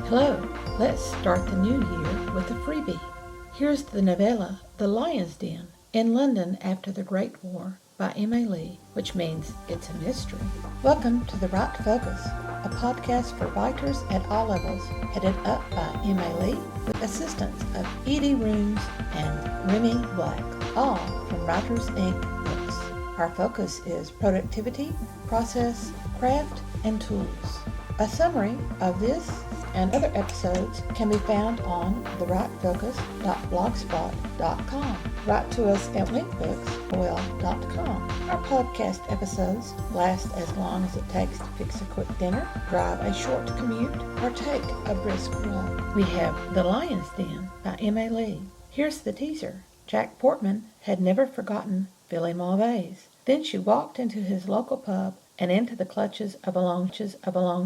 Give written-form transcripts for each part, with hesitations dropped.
Hello, let's start the new year with a freebie. Here's the novella, The Lion's Den, in London After the Great War by M.A. Lee, which means it's a mystery. Welcome to The Right Focus, a podcast for writers at all levels, headed up by M.A. Lee with assistance of Edie Rooms and Remy Black, all from Writers Inc. books. Our focus is productivity, process, craft, and tools. A summary of this and other episodes can be found on therightfocus.blogspot.com. Write to us at winkbooks.com. Our podcast episodes last as long as it takes to fix a quick dinner, drive a short commute, or take a brisk walk. We have The Lion's Den by M.A. Lee. Here's the teaser. Jack Portman had never forgotten Filly Malvaise. Then she walked into his local pub and into the clutches of a long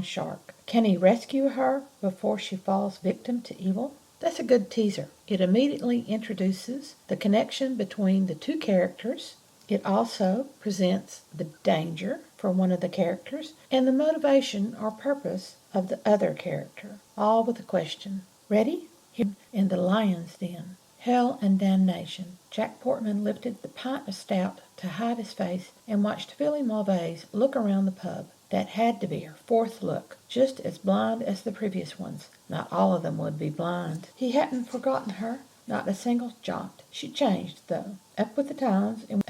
shark. Can he rescue her before she falls victim to evil? That's a good teaser. It immediately introduces the connection between the two characters. It also presents the danger for one of the characters and the motivation or purpose of the other character, all with a question. Ready? Here in The Lion's Den. Hell and damnation. Jack Portman lifted the pint of stout to hide his face and watched Filly Malvaise look around the pub. That had to be her fourth look, just as blind as the previous ones. Not all of them would be blind. He hadn't forgotten her, not a single jot. She changed, though. Up with the times in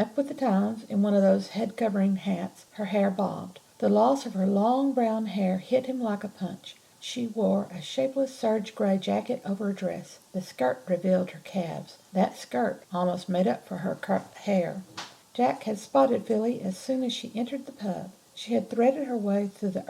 one of those head-covering hats, her hair bobbed. The loss of her long brown hair hit him like a punch. She wore a shapeless serge gray jacket over her dress. The skirt revealed her calves. That skirt almost made up for her curly hair. Jack had spotted Filly as soon as she entered the pub. She had threaded her way through the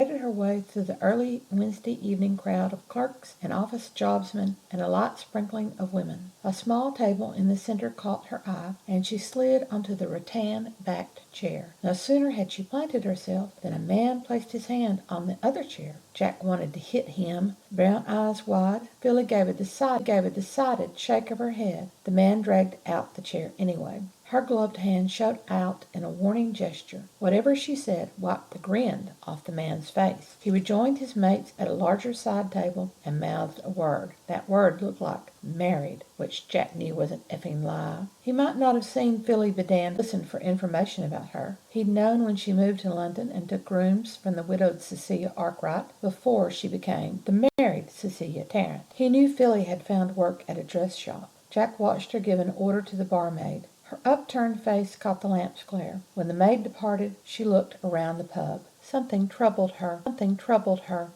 early Wednesday evening crowd of clerks and office jobsmen and a light sprinkling of women. A small table in the center caught her eye, and she slid onto the rattan-backed chair. No sooner had she planted herself than a man placed his hand on the other chair. Jack wanted to hit him. Brown eyes wide, Filly gave a decided shake of her head. The man dragged out the chair anyway. Her gloved hand shot out in a warning gesture. Whatever she said wiped the grin off the man's face. He rejoined his mates at a larger side table and mouthed a word. That word looked like married, which Jack knew was an effing lie. He might not have seen Filly Bedan listen for information about her. He'd known when she moved to London and took rooms from the widowed Cecilia Arkwright before she became the married Cecilia Tarrant. He knew Filly had found work at a dress shop. Jack watched her give an order to the barmaid. Her upturned face caught the lamp's glare. When the maid departed, she looked around the pub. Something troubled her.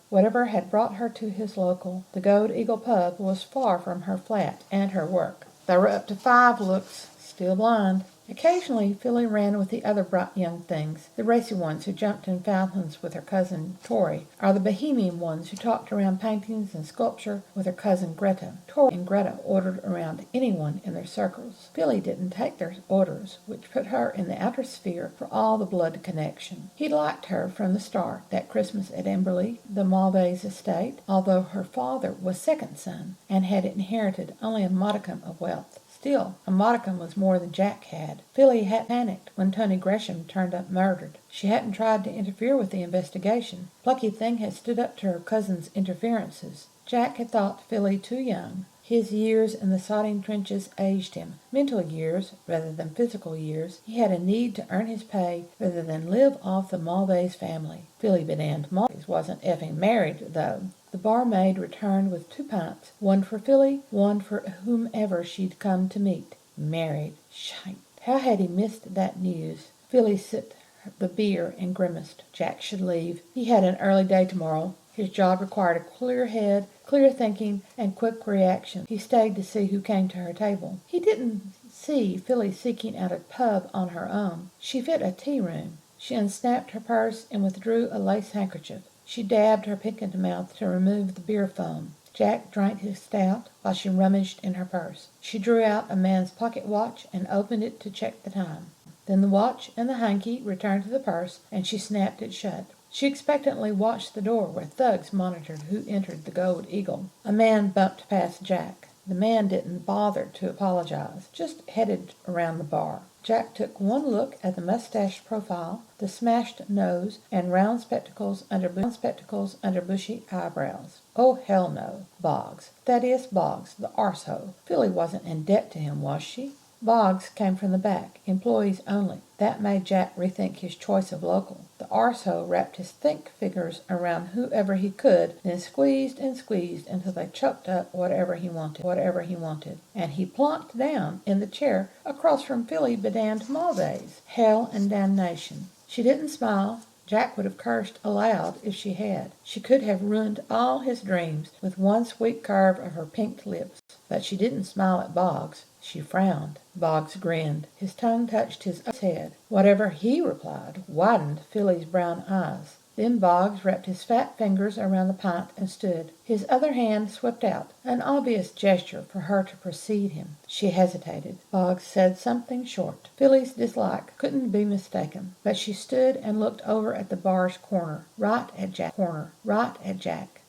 Whatever had brought her to his local, the Gold Eagle pub, was far from her flat and her work. There were up to 5 looks, still blind. Occasionally, Filly ran with the other bright young things, the racy ones who jumped in fountains with her cousin Tori, or the bohemian ones who talked around paintings and sculpture with her cousin Greta. Tori and Greta ordered around anyone in their circles. Filly didn't take their orders, which put her in the outer sphere for all the blood connection. He liked her from the start, that Christmas at Emberley, the Malvaise estate, although her father was second son and had inherited only a modicum of wealth. Still, a modicum was more than Jack had. Filly had panicked when Tony Gresham turned up murdered. She hadn't tried to interfere with the investigation. Plucky thing had stood up to her cousin's interferences. Jack had thought Filly too young. His years in the sodding trenches aged him. Mental years, rather than physical years. He had a need to earn his pay rather than live off the Malvaise family. Filly Bedan Malvaise wasn't effing married, though. The barmaid returned with 2 pints, one for Filly, one for whomever she'd come to meet. Married. Shite. How had he missed that news? Filly sipped the beer and grimaced. Jack should leave. He had an early day tomorrow. His job required a clear head, clear thinking, and quick reaction. He stayed to see who came to her table. He didn't see Filly seeking out a pub on her own. She fit a tea room. She unsnapped her purse and withdrew a lace handkerchief. She dabbed her pickled mouth to remove the beer foam. Jack drank his stout while she rummaged in her purse. She drew out a man's pocket watch and opened it to check the time. Then the watch and the hanky returned to the purse, and she snapped it shut. She expectantly watched the door where thugs monitored who entered the Gold Eagle. A man bumped past Jack. The man didn't bother to apologize, just headed around the bar. Jack took one look at the mustached profile, the smashed nose, and round spectacles under bushy eyebrows. Oh, hell no. Boggs. Thaddeus Boggs, the arsehole. Filly wasn't in debt to him, was she? Boggs came from the back, employees only. That made Jack rethink his choice of local. The arsehole wrapped his thick fingers around whoever he could, then squeezed and squeezed until they choked up whatever he wanted. And he plonked down in the chair across from Filly Malvaise. Hell and damnation. She didn't smile. Jack would have cursed aloud if she had. She could have ruined all his dreams with one sweet curve of her pink lips. But she didn't smile at Boggs. She frowned. Boggs grinned. His tongue touched his head. Whatever he replied widened Filly's brown eyes. Then Boggs wrapped his fat fingers around the pint and stood. His other hand swept out, an obvious gesture for her to precede him. She hesitated. Boggs said something short. Filly's dislike couldn't be mistaken, but she stood and looked over at the bar's corner, right at Jack.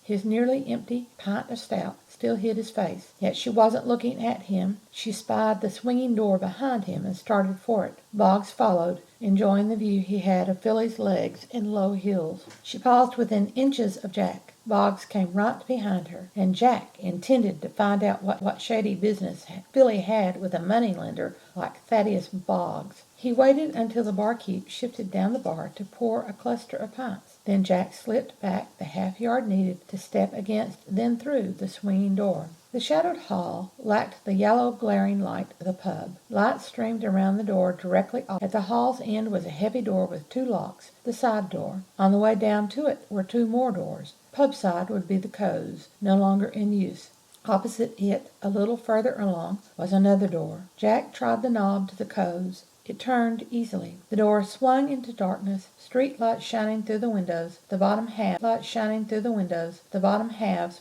His nearly empty pint of stout still hid his face, yet she wasn't looking at him. She spied the swinging door behind him and started for it. Boggs followed, enjoying the view he had of Filly's legs in low heels. She paused within inches of Jack. Boggs came right behind her, and Jack intended to find out what shady business Filly had with a moneylender like Thaddeus Boggs. He waited until the barkeep shifted down the bar to pour a cluster of pints. Then Jack slipped back the half-yard needed to step against, then through, the swinging door. The shadowed hall lacked the yellow glaring light of the pub. Light streamed around the door directly off. At the hall's end was a heavy door with two locks, the side door. On the way down to it were two more doors. Pub side would be the Co's, no longer in use. Opposite it, a little further along, was another door. Jack tried the knob to the Co's. It turned easily. The door swung into darkness, street lights shining through the windows, the bottom halves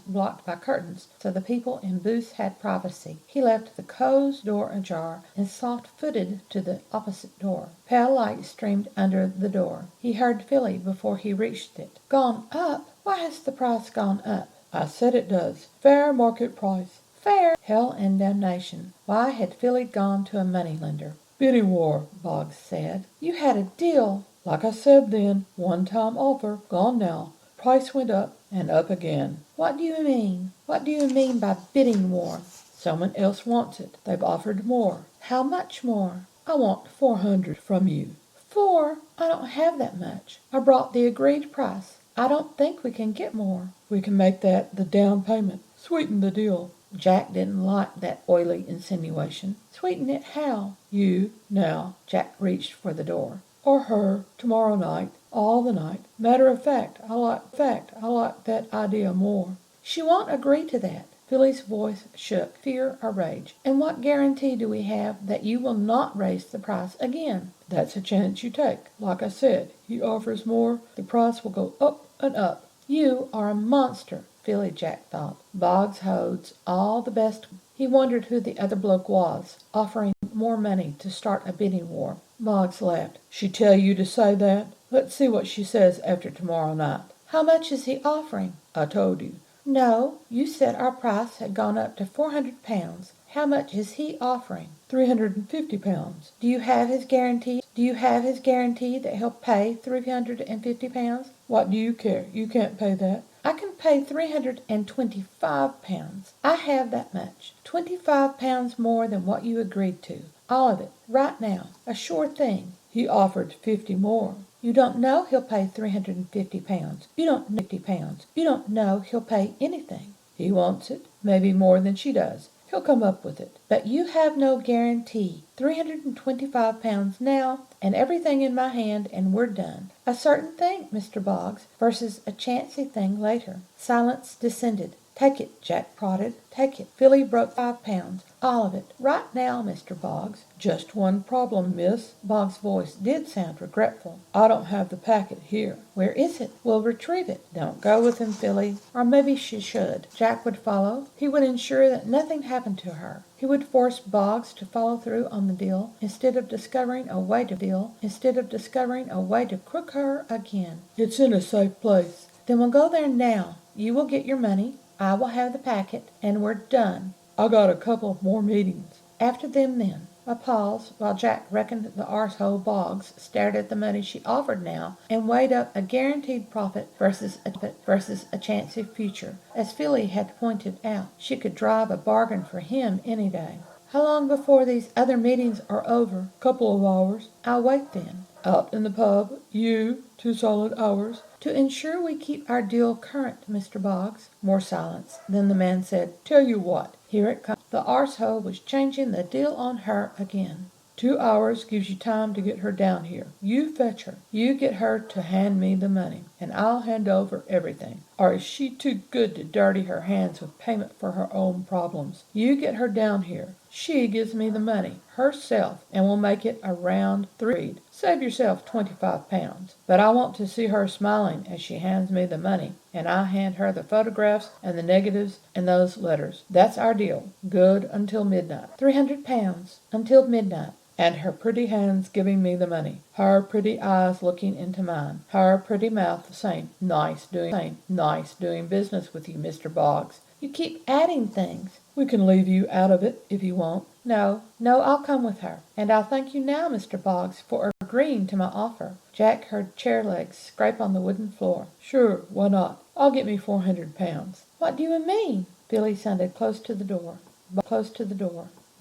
blocked by curtains, so the people in booths had privacy. He left the Co's door ajar and soft-footed to the opposite door. Pale light streamed under the door. He heard Filly before he reached it. "Gone up? Why has the price gone up?" "I said it does. Fair market price." "Fair!" Hell and damnation. Why had Filly gone to a moneylender? "Bidding war," Boggs said. "You had a deal." "Like I said then, one-time offer, gone now. Price went up, and up again." What do you mean? What do you mean by bidding war?" "Someone else wants it. They've offered more." "How much more?" "I want 400 from you." "4? I don't have that much. I brought the agreed price. I don't think we can get more." "We can make that the down payment. Sweeten the deal." Jack didn't like that oily insinuation. "Sweeten it how?" "You, now." Jack reached for the door. "Or her, tomorrow night, all the night. Matter of fact, I like that idea more." "She won't agree to that." Filly's voice shook, fear or rage. "And what guarantee do we have that you will not raise the price again?" "That's a chance you take. Like I said, he offers more, the price will go up and up." "You are a monster," Filly Jack thought. Boggs holds all the best. He wondered who the other bloke was, offering more money to start a bidding war. Boggs laughed. "She tell you to say that? Let's see what she says after tomorrow night." "How much is he offering?" "I told you." "No, you said our price had gone up to £400. How much is he offering?" £350. Do you have his guarantee that he'll pay £350? "What do you care? You can't pay that." "I can pay £325. I have that much. £25 more than what you agreed to. All of it. Right now. A sure thing." "He offered 50 more." "You don't know he'll pay £350. You don't know he'll pay anything." "He wants it. Maybe more than she does. He'll come up with it." "But you have no guarantee. £325 now, and everything in my hand, and we're done. A certain thing, Mr. Boggs, versus a chancy thing later." Silence descended. "Take it," Jack prodded. "Take it." Filly broke £5. "All of it. Right now, Mr. Boggs." "Just one problem, miss." Boggs' voice did sound regretful. "I don't have the packet here." "Where is it?" "We'll retrieve it." "Don't go with him, Filly." Or maybe she should. Jack would follow. He would ensure that nothing happened to her. He would force Boggs to follow through on the deal instead of discovering a way to crook her again. "It's in a safe place." "Then we'll go there now. You will get your money. I will have the packet, and we're done." "I got a couple more meetings." "After them then." A pause, while Jack reckoned the arsehole Boggs stared at the money she offered now and weighed up a guaranteed profit versus a chancy future. As Filly had pointed out, she could drive a bargain for him any day. How long before these other meetings are over? Couple of hours. I'll wait then. Out in the pub, you, 2 solid hours. To ensure we keep our deal current, Mr. Boggs. More silence. Then the man said, Tell you what, here it comes. The arsehole was changing the deal on her again. 2 hours gives you time to get her down here. You fetch her. You get her to hand me the money, and I'll hand over everything. Or is she too good to dirty her hands with payment for her own problems? You get her down here. She gives me the money, herself, and we'll make it a round 3. Save yourself 25 pounds. But I want to see her smiling as she hands me the money, and I hand her the photographs and the negatives and those letters. That's our deal. Good until midnight. 300 pounds until midnight. And her pretty hands giving me the money. Her pretty eyes looking into mine. Her pretty mouth saying, Nice doing business with you, Mr. Boggs. You keep adding things. We can leave you out of it if you want. No, I'll come with her. And I'll thank you now, Mr. Boggs, for agreeing to my offer. Jack heard chair legs scrape on the wooden floor. Sure, why not? I'll get me 400 pounds. What do you mean? Billy sounded close to the door.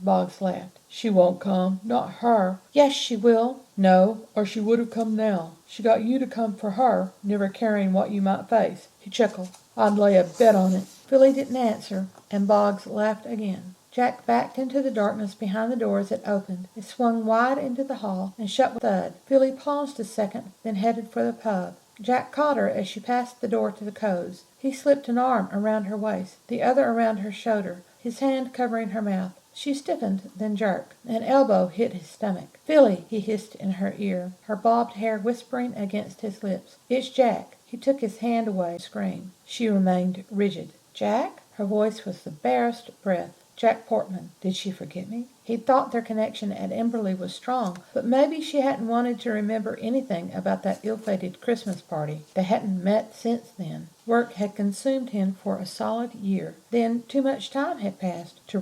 Boggs laughed. She won't come. Not her. Yes, she will. No, or she would have come now. She got you to come for her, never caring what you might face. He chuckled. I'd lay a bet on it. Billy didn't answer, and Boggs laughed again. Jack backed into the darkness behind the door as it opened. It swung wide into the hall and shut with a thud. Billy paused a second, then headed for the pub. Jack caught her as she passed the door to the Coes. He slipped an arm around her waist, the other around her shoulder, his hand covering her mouth. She stiffened, then jerked. An elbow hit his stomach. Filly, he hissed in her ear, her bobbed hair whispering against his lips. It's Jack. He took his hand away to scream. She remained rigid. Jack? Her voice was the barest breath. Jack Portman. Did she forget me? He'd thought their connection at Emberley was strong, but maybe she hadn't wanted to remember anything about that ill-fated Christmas party. They hadn't met since then. Work had consumed him for a solid year. Then too much time had passed to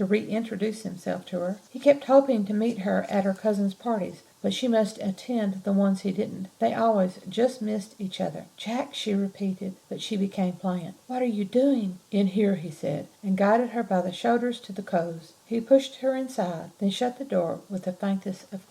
reintroduce himself to her. He kept hoping to meet her at her cousin's parties, but she must attend the ones he didn't. They always just missed each other. Jack, she repeated, but she became pliant. What are you doing? In here, he said, and guided her by the shoulders to the Coes. He pushed her inside, then shut the door with the faintest of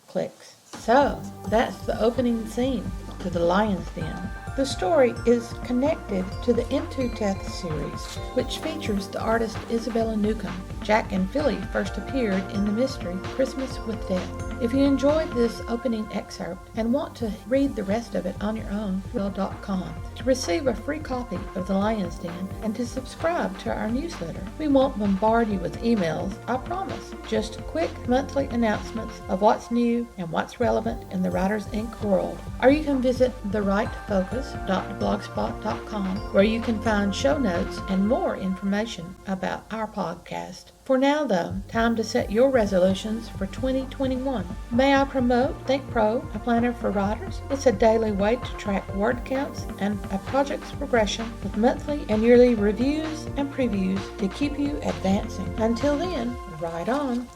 clicks. So, that's the opening scene to The Lion's Den. The story is connected to the Into Death series, which features the artist Isabella Newcomb. Jack and Filly first appeared in the mystery Christmas with Death. If you enjoyed this opening excerpt and want to read the rest of it on your own, will.com. To receive a free copy of The Lion's Den and to subscribe to our newsletter. We won't bombard you with emails, I promise. Just quick monthly announcements of what's new and what's relevant in the Writers Inc. world. Or you can visit therightfocus.blogspot.com, where you can find show notes and more information about our podcast. For now, though, time to set your resolutions for 2021. May I promote ThinkPro, a planner for writers? It's a daily way to track word counts and a project's progression with monthly and yearly reviews and previews to keep you advancing. Until then, write on.